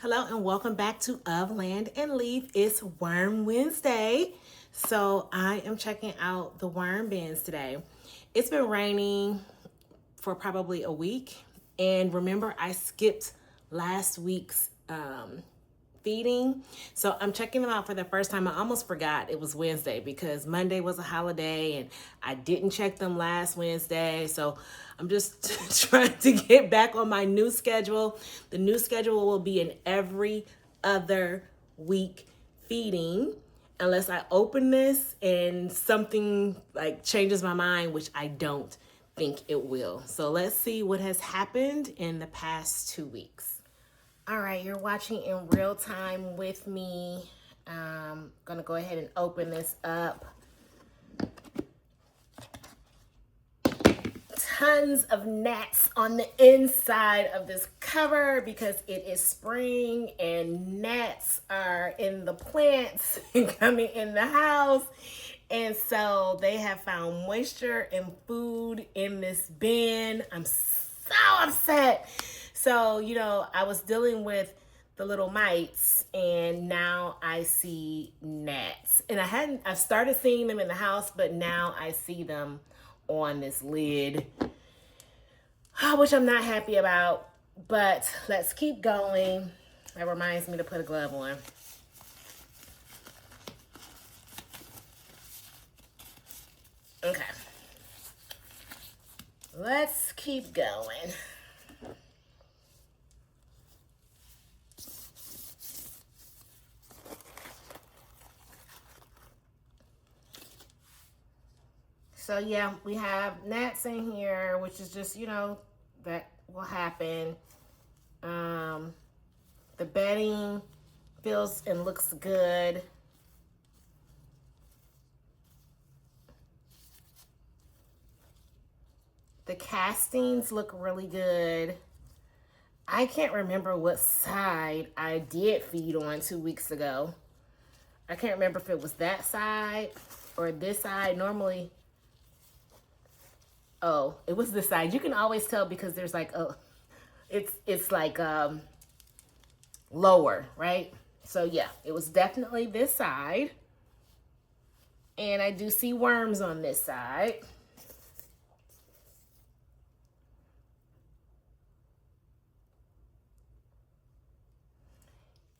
Hello and welcome back to Of Land and Leaf. It's Worm Wednesday. So I am checking out the worm bins today. It's been raining for probably a week. And remember, I skipped last week's feeding. So I'm checking them out for the first time. I almost forgot it was Wednesday because Monday was a holiday and I didn't check them last Wednesday. So I'm just trying to get back on my new schedule. The new schedule will be an every other week feeding unless I open this and something like changes my mind, which I don't think it will. So let's see what has happened in the past 2 weeks. All right, you're watching in real time with me. I'm gonna go ahead and open this up. Tons of gnats on the inside of this cover because it is spring and gnats are in the plants and coming in the house. And so they have found moisture and food in this bin. I'm so upset. So, I was dealing with the little mites and now I see gnats. And I've started seeing them in the house, but now I see them on this lid, which I'm not happy about, but let's keep going. That reminds me to put a glove on. Okay. Let's keep going. So yeah, we have gnats in here, which is just, that will happen. The bedding feels and looks good. The castings look really good. I can't remember what side I did feed on 2 weeks ago. I can't remember if it was that side or this side. Normally, oh, it was this side. You can always tell because there's like it's like lower, right? So yeah, it was definitely this side. And I do see worms on this side.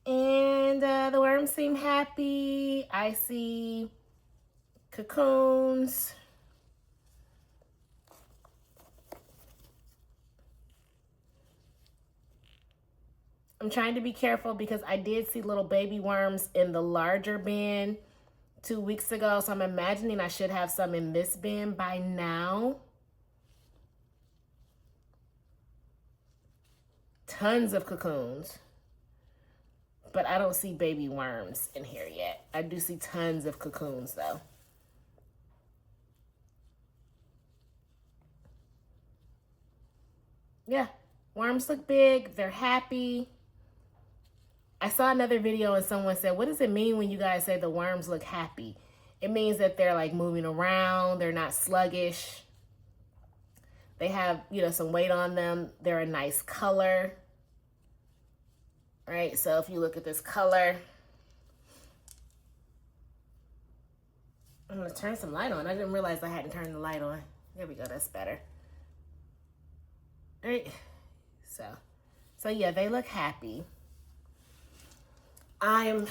And the worms seem happy. I see cocoons. I'm trying to be careful because I did see little baby worms in the larger bin 2 weeks ago. So I'm imagining I should have some in this bin by now. Tons of cocoons. But I don't see baby worms in here yet. I do see tons of cocoons though. Yeah, worms look big. They're happy. I saw another video and someone said, what does it mean when you guys say the worms look happy? It means that they're like moving around. They're not sluggish. They have, some weight on them. They're a nice color. Right? So if you look at this color, I'm going to turn some light on. I didn't realize I hadn't turned the light on. There we go. That's better. All right. So yeah, they look happy. I'm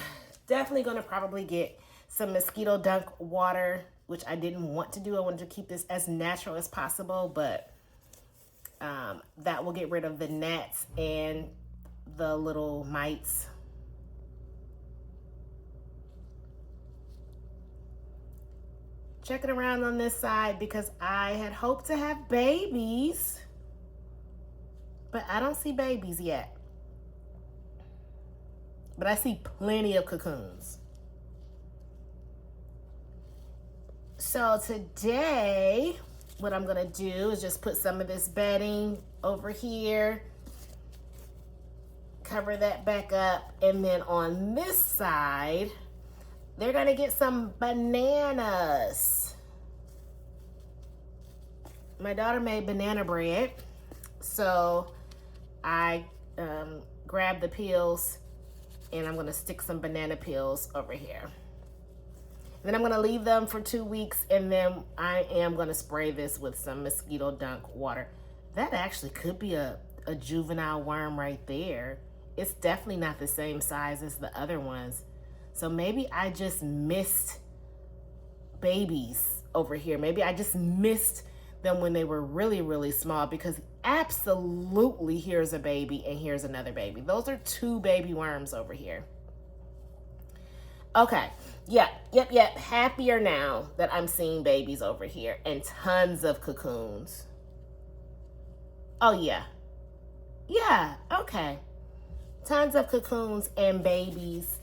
definitely going to probably get some mosquito dunk water, which I didn't want to do. I wanted to keep this as natural as possible, but that will get rid of the gnats and the little mites. Checking around on this side because I had hoped to have babies, but I don't see babies yet. But I see plenty of cocoons. So today, what I'm gonna do is just put some of this bedding over here, cover that back up, and then on this side, they're gonna get some bananas. My daughter made banana bread, so I grabbed the peels And I'm gonna stick some banana peels over here. Then I'm gonna leave them for 2 weeks, and then I am gonna spray this with some mosquito dunk water. That actually could be a juvenile worm right there. It's definitely not the same size as the other ones. So maybe I just missed babies over here. Maybe I just missed them when they were really, really small, because absolutely here's a baby and here's another baby. Those are 2 baby worms over here. Okay, yep. Happier now that I'm seeing babies over here and tons of cocoons. Oh yeah, okay. Tons of cocoons and babies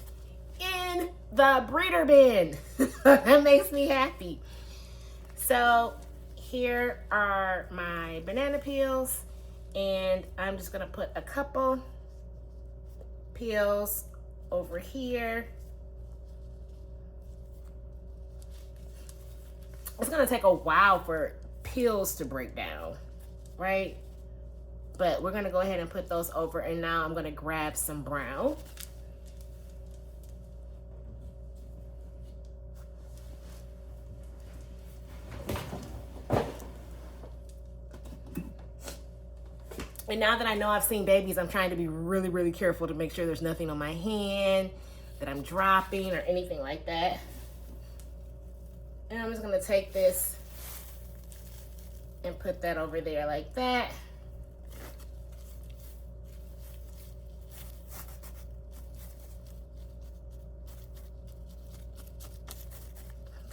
in the breeder bin. That makes me happy. So here are my banana peels, and I'm just gonna put a couple peels over here. It's gonna take a while for peels to break down, right? But we're gonna go ahead and put those over, and now I'm gonna grab some brown. And now that I know I've seen babies, I'm trying to be really, really careful to make sure there's nothing on my hand that I'm dropping or anything like that. And I'm just gonna take this and put that over there like that.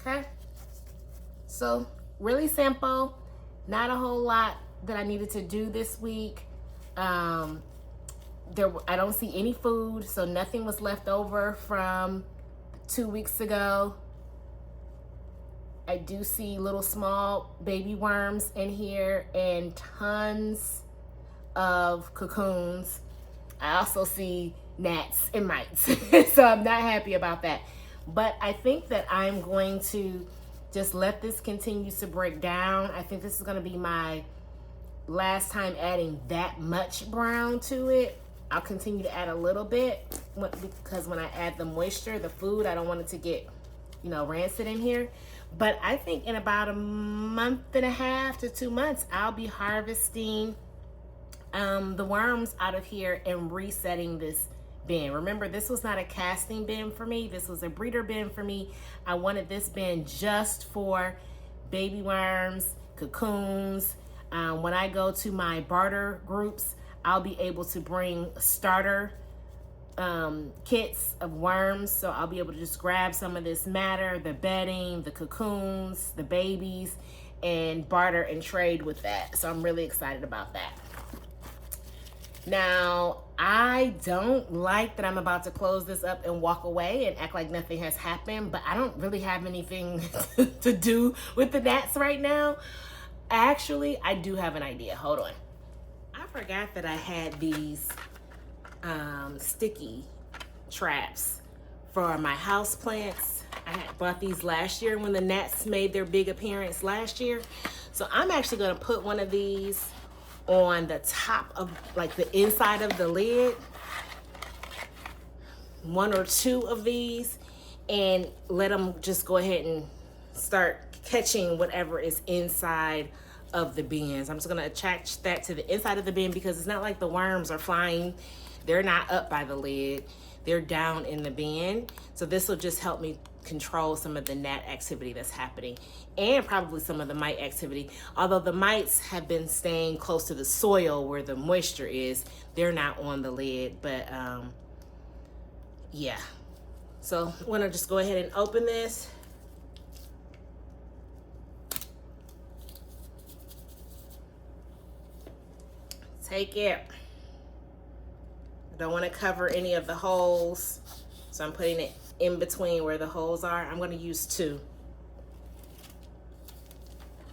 Okay, so really simple, not a whole lot that I needed to do this week. I don't see any food, so nothing was left over from 2 weeks ago. I do see little small baby worms in here and tons of cocoons. I also see gnats and mites, so I'm not happy about that. But I think that I'm going to just let this continue to break down. I think this is going to be my last time adding that much brown to it. I'll continue to add a little bit because when I add the moisture, the food, I don't want it to get, rancid in here. But I think in about a month and a half to 2 months, I'll be harvesting the worms out of here and resetting this bin. Remember, this was not a casting bin for me. This was a breeder bin for me. I wanted this bin just for baby worms, cocoons. When I go to my barter groups, I'll be able to bring starter kits of worms. So I'll be able to just grab some of this matter, the bedding, the cocoons, the babies, and barter and trade with that. So I'm really excited about that. Now, I don't like that I'm about to close this up and walk away and act like nothing has happened, but I don't really have anything to do with the gnats right now. Actually, I do have an idea. Hold on. I forgot that I had these sticky traps for my house plants. I had bought these last year when the gnats made their big appearance last year. So I'm actually going to put one of these on the top of, like, the inside of the lid. 1 or 2 of these, and let them just go ahead and start catching whatever is inside of the bins. I'm just gonna attach that to the inside of the bin because it's not like the worms are flying. They're not up by the lid. They're down in the bin. So this will just help me control some of the gnat activity that's happening and probably some of the mite activity. Although the mites have been staying close to the soil where the moisture is, they're not on the lid, but yeah. So I'm gonna just go ahead and open this. Take it. I don't want to cover any of the holes, so I'm putting it in between where the holes are. I'm going to use 2.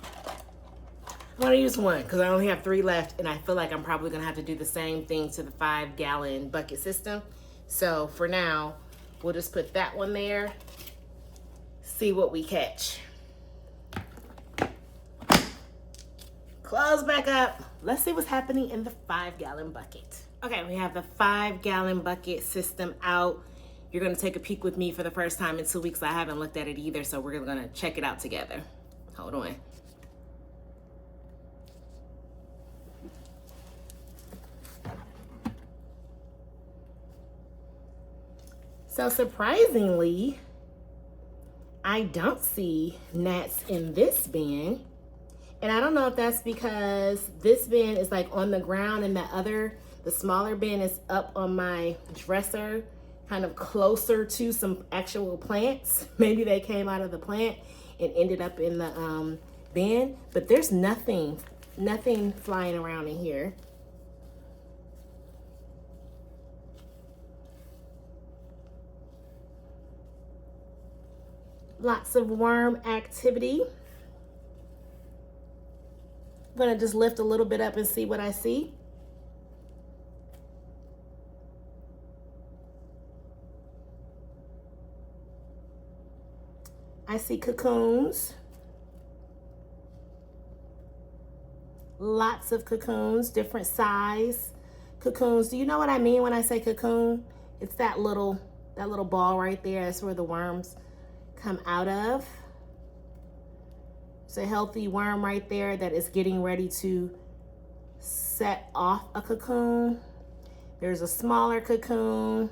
I'm going to use 1 because I only have 3 left, and I feel like I'm probably going to have to do the same thing to the 5-gallon bucket system. So for now, we'll just put that one there, see what we catch. Close back up. Let's see what's happening in the 5-gallon bucket. Okay, we have the 5-gallon bucket system out. You're gonna take a peek with me for the first time in 2 weeks. I haven't looked at it either, so we're gonna check it out together. Hold on. So surprisingly, I don't see gnats in this bin. And I don't know if that's because this bin is like on the ground and the smaller bin is up on my dresser, kind of closer to some actual plants. Maybe they came out of the plant and ended up in the bin, but there's nothing flying around in here. Lots of worm activity. I'm gonna just lift a little bit up and see what I see. I see cocoons. Lots of cocoons, different size cocoons. Do you know what I mean when I say cocoon? It's that little ball right there. That's where the worms come out of. It's a healthy worm right there that is getting ready to set off a cocoon. There's a smaller cocoon.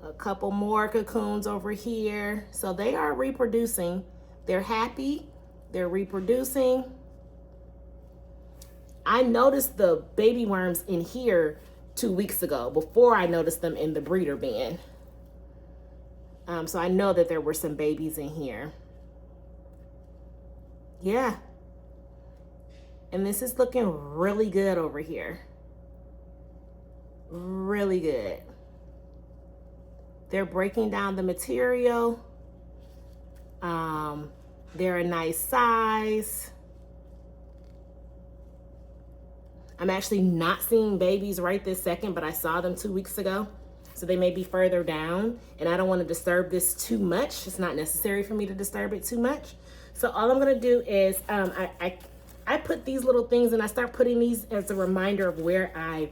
A couple more cocoons over here. So they are reproducing. They're happy. They're reproducing. I noticed the baby worms in here 2 weeks ago before I noticed them in the breeder bin. So I know that there were some babies in here. Yeah. And this is looking really good over here. Really good. They're breaking down the material. They're a nice size. I'm actually not seeing babies right this second, but I saw them 2 weeks ago. So they may be further down, and I don't want to disturb this too much. It's not necessary for me to disturb it too much. So all I'm gonna do is I put these little things, and I start putting these as a reminder of where I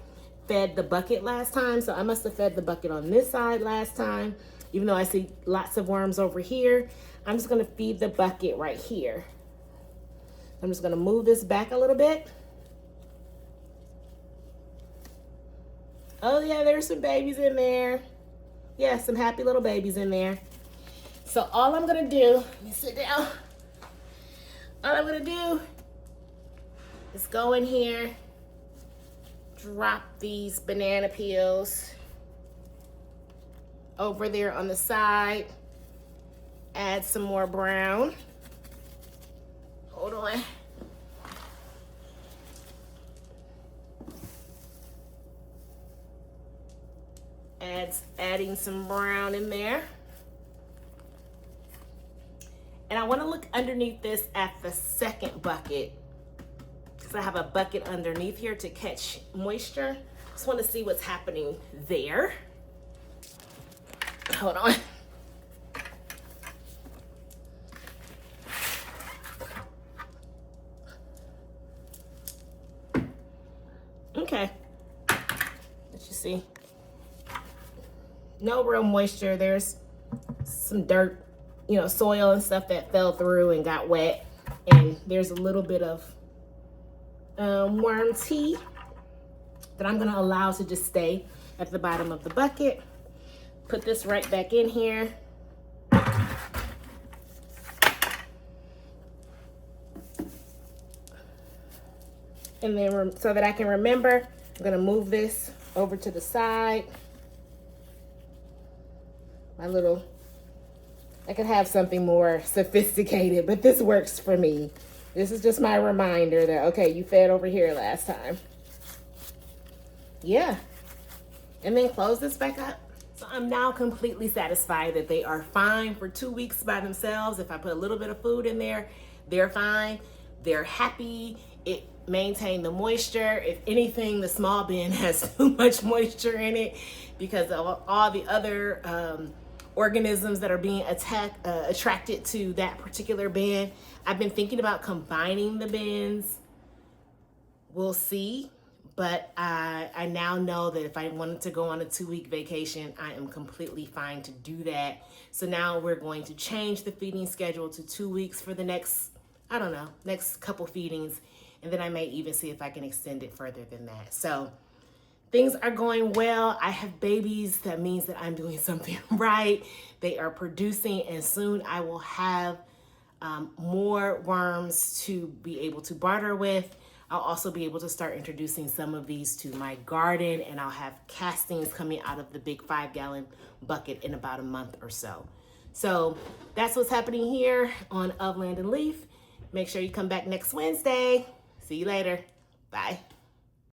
fed the bucket last time. So I must have fed the bucket on this side last time, even though I see lots of worms over here. I'm just gonna feed the bucket right here. I'm just gonna move this back a little bit. Oh yeah, there's some babies in there. Yeah, some happy little babies in there. So all I'm gonna do, let me sit down. All I'm gonna do is go in here, drop these banana peels over there on the side, add some more brown. Hold on. Adding some brown in there. And I want to look underneath this at the second bucket, because I have a bucket underneath here to catch moisture. Just want to see what's happening there. Hold on. Okay. Let you see. No real moisture. There's some dirt, you know, soil and stuff that fell through and got wet. And there's a little bit of worm tea that I'm gonna allow to just stay at the bottom of the bucket. Put this right back in here. And then so that I can remember, I'm gonna move this over to the side. I could have something more sophisticated, but this works for me. This is just my reminder that, okay, you fed over here last time. Yeah. And then close this back up. So I'm now completely satisfied that they are fine for 2 weeks by themselves. If I put a little bit of food in there, they're fine. They're happy. It maintained the moisture. If anything, the small bin has too much moisture in it because of all the other organisms that are being attracted to that particular bin. I've been thinking about combining the bins, we'll see. But I now know that if I wanted to go on a 2-week vacation, I am completely fine to do that. So now we're going to change the feeding schedule to 2 weeks for the next, I don't know, next couple feedings. And then I may even see if I can extend it further than that. So things are going well. I have babies. That means that I'm doing something right. They are producing, and soon I will have more worms to be able to barter with. I'll also be able to start introducing some of these to my garden, and I'll have castings coming out of the big 5-gallon bucket in about a month or so. So that's what's happening here on Of Land and Leaf. Make sure you come back next Wednesday. See you later. Bye.